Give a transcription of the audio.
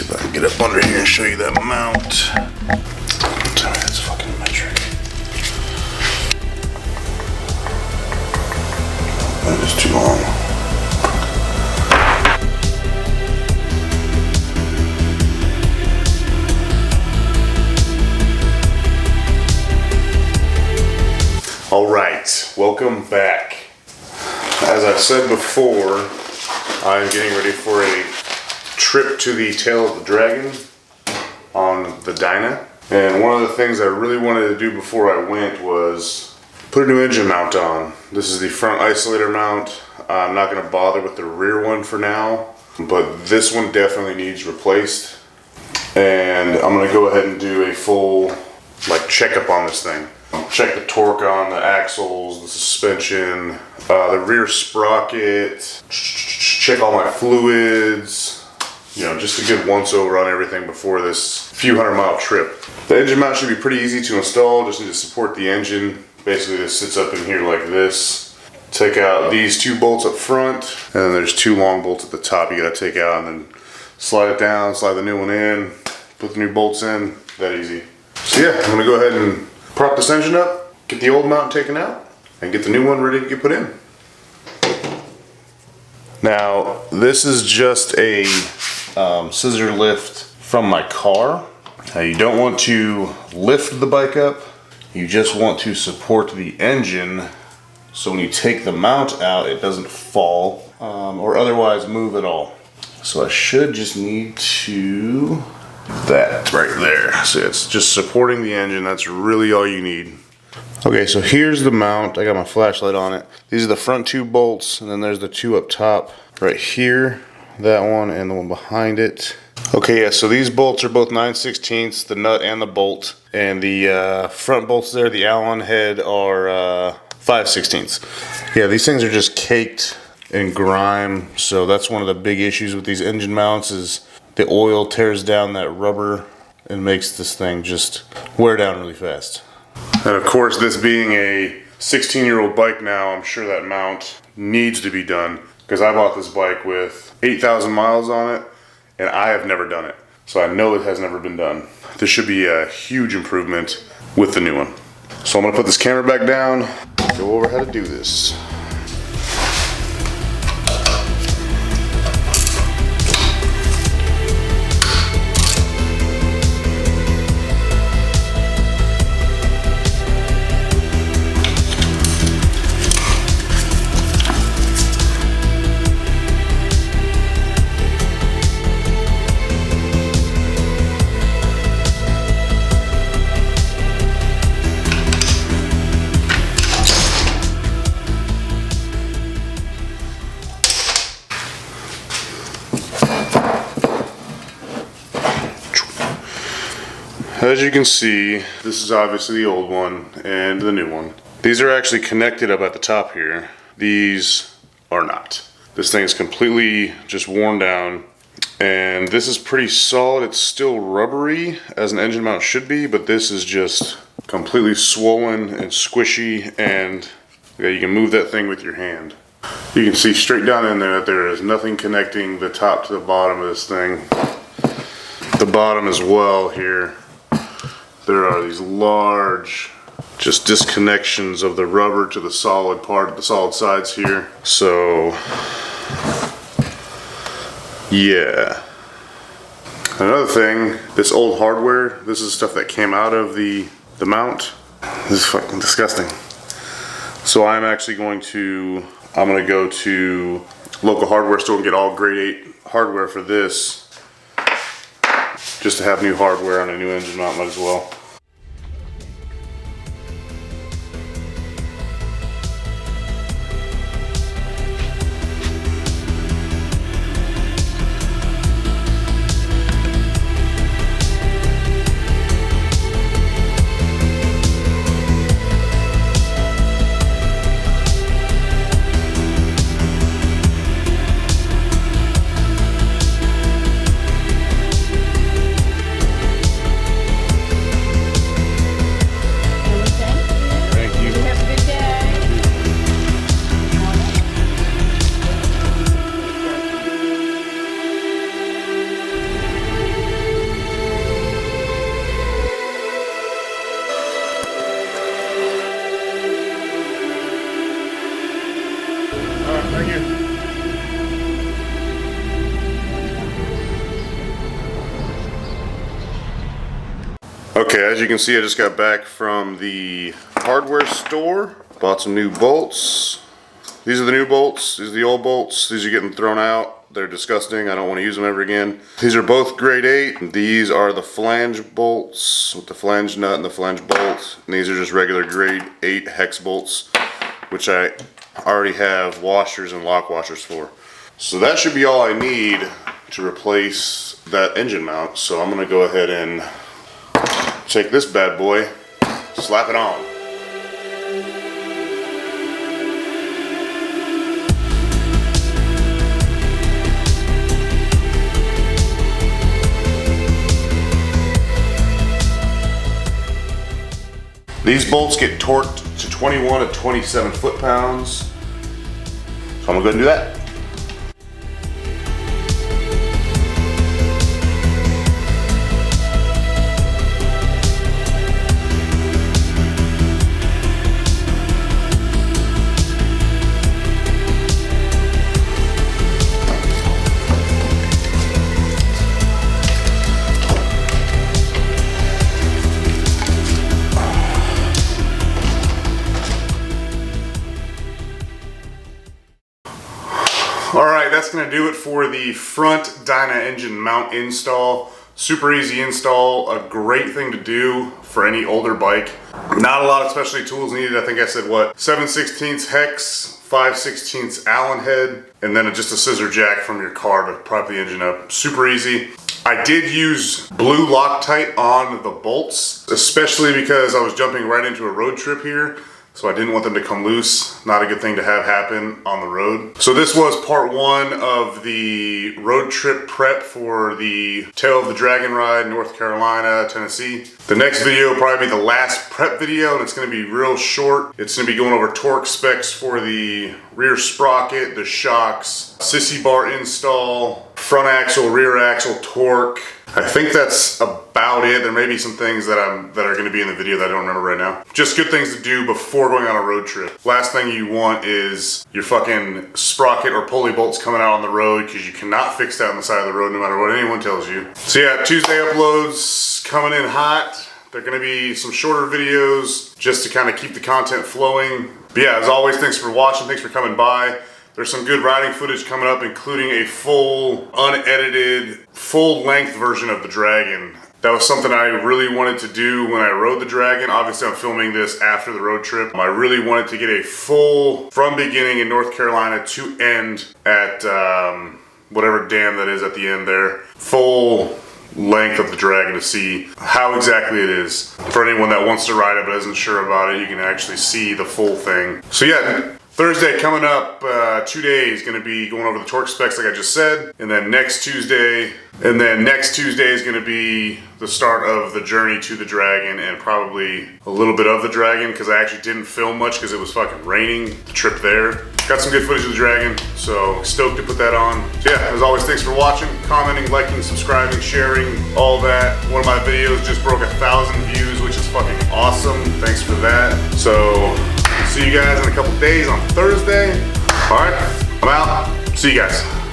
see if I can get up under here and show you that mount. Tell me that's fucking metric. That is too long. All right, welcome back. As I've said before, I'm getting ready for a trip to the tail of the dragon on the Dyna. And one of the things I really wanted to do before I went was put a new engine mount on. This is the front isolator mount. I'm not gonna bother with the rear one for now, but this one definitely needs replaced. And I'm gonna go ahead and do a full checkup on this thing. Check the torque on the axles, the suspension, the rear sprocket, check all my fluids, just a good once over on everything before this few 100-mile trip. The engine mount should be pretty easy to install, just need to support the engine. Basically this sits up in here like this. Take out these two bolts up front, and then there's two long bolts at the top you gotta take out, and then slide it down, slide the new one in, put the new bolts in, that easy. So yeah, I'm gonna go ahead and prop this engine up, get the old mount taken out, and get the new one ready to get put in. Now, this is just a scissor lift from my car. Now, you don't want to lift the bike up, you just want to support the engine so when you take the mount out, it doesn't fall or otherwise move at all. So I should just need to that right there. So it's just supporting the engine. That's really all you need. Okay, so here's the mount. I got my flashlight on it. These are the front two bolts, and then there's the two up top right here, that one and the one behind it. Okay, yeah, so these bolts are both 9/16, the nut and the bolt, and the front bolts there, the Allen head, are 5/16. Yeah, these things are just caked in grime, so that's one of the big issues with these engine mounts is the oil tears down that rubber and makes this thing just wear down really fast. And of course, this being a 16-year-old bike now, I'm sure that mount needs to be done because I bought this bike with 8,000 miles on it and I have never done it. So I know it has never been done. This should be a huge improvement with the new one. So I'm gonna put this camera back down, go over how to do this. As you can see, this is obviously the old one and the new one. These are actually connected up at the top here. These are not. This thing is completely just worn down, and this is pretty solid. It's still rubbery as an engine mount should be, but this is just completely swollen and squishy, and yeah, you can move that thing with your hand. You can see straight down in there that there is nothing connecting the top to the bottom of this thing. The bottom as well here. There are these large just disconnections of the rubber to the solid part, the solid sides here. So yeah. Another thing, this old hardware, this is stuff that came out of the mount. This is fucking disgusting. So I'm gonna go to local hardware store and get all grade 8 hardware for this. Just to have new hardware on a new engine mount, might as well. Okay, as you can see, I just got back from the hardware store. Bought some new bolts. These are the new bolts. These are the old bolts. These are getting thrown out. They're disgusting. I don't want to use them ever again. These are both grade 8. These are the flange bolts with the flange nut and the flange bolt. And these are just regular grade 8 hex bolts, which I already have washers and lock washers for. So that should be all I need to replace that engine mount. So I'm gonna go ahead and take this bad boy, slap it on. These bolts get torqued to 21 to 27 foot-pounds. So I'm gonna go ahead and do that. Alright, that's going to do it for the front Dyna engine mount install. Super easy install, a great thing to do for any older bike. Not a lot of specialty tools needed. I think I said what, 7/16 hex, 5/16 Allen head, and then just a scissor jack from your car to prop the engine up. Super easy. I did use blue Loctite on the bolts, especially because I was jumping right into a road trip here. So I didn't want them to come loose. Not a good thing to have happen on the road. So this was part 1 of the road trip prep for the Tail of the Dragon ride, North Carolina, Tennessee. The next video will probably be the last prep video, and it's gonna be real short. It's gonna be going over torque specs for the rear sprocket, the shocks, sissy bar install, front axle, rear axle, torque. I think that's about it. There may be some things that are going to be in the video that I don't remember right now. Just good things to do before going on a road trip. Last thing you want is your fucking sprocket or pulley bolts coming out on the road, because you cannot fix that on the side of the road no matter what anyone tells you. So yeah, Tuesday uploads coming in hot. They're going to be some shorter videos just to kind of keep the content flowing. But yeah, as always, thanks for watching. Thanks for coming by. There's some good riding footage coming up, including a full, unedited, full-length version of the Dragon. That was something I really wanted to do when I rode the Dragon. Obviously, I'm filming this after the road trip. I really wanted to get a full, from beginning in North Carolina to end at whatever dam that is at the end there. Full length of the Dragon to see how exactly it is. For anyone that wants to ride it but isn't sure about it, you can actually see the full thing. So yeah. Thursday coming up, 2 days, gonna be going over the torque specs like I just said, and then next Tuesday is gonna be the start of the journey to the Dragon, and probably a little bit of the Dragon, because I actually didn't film much because it was fucking raining the trip there. Got some good footage of the Dragon, so stoked to put that on. So yeah, as always, thanks for watching, commenting, liking, subscribing, sharing, all that. One of my videos just broke 1,000 views, which is fucking awesome. Thanks for that. So see you guys in a couple days on Thursday. All right, I'm out. See you guys.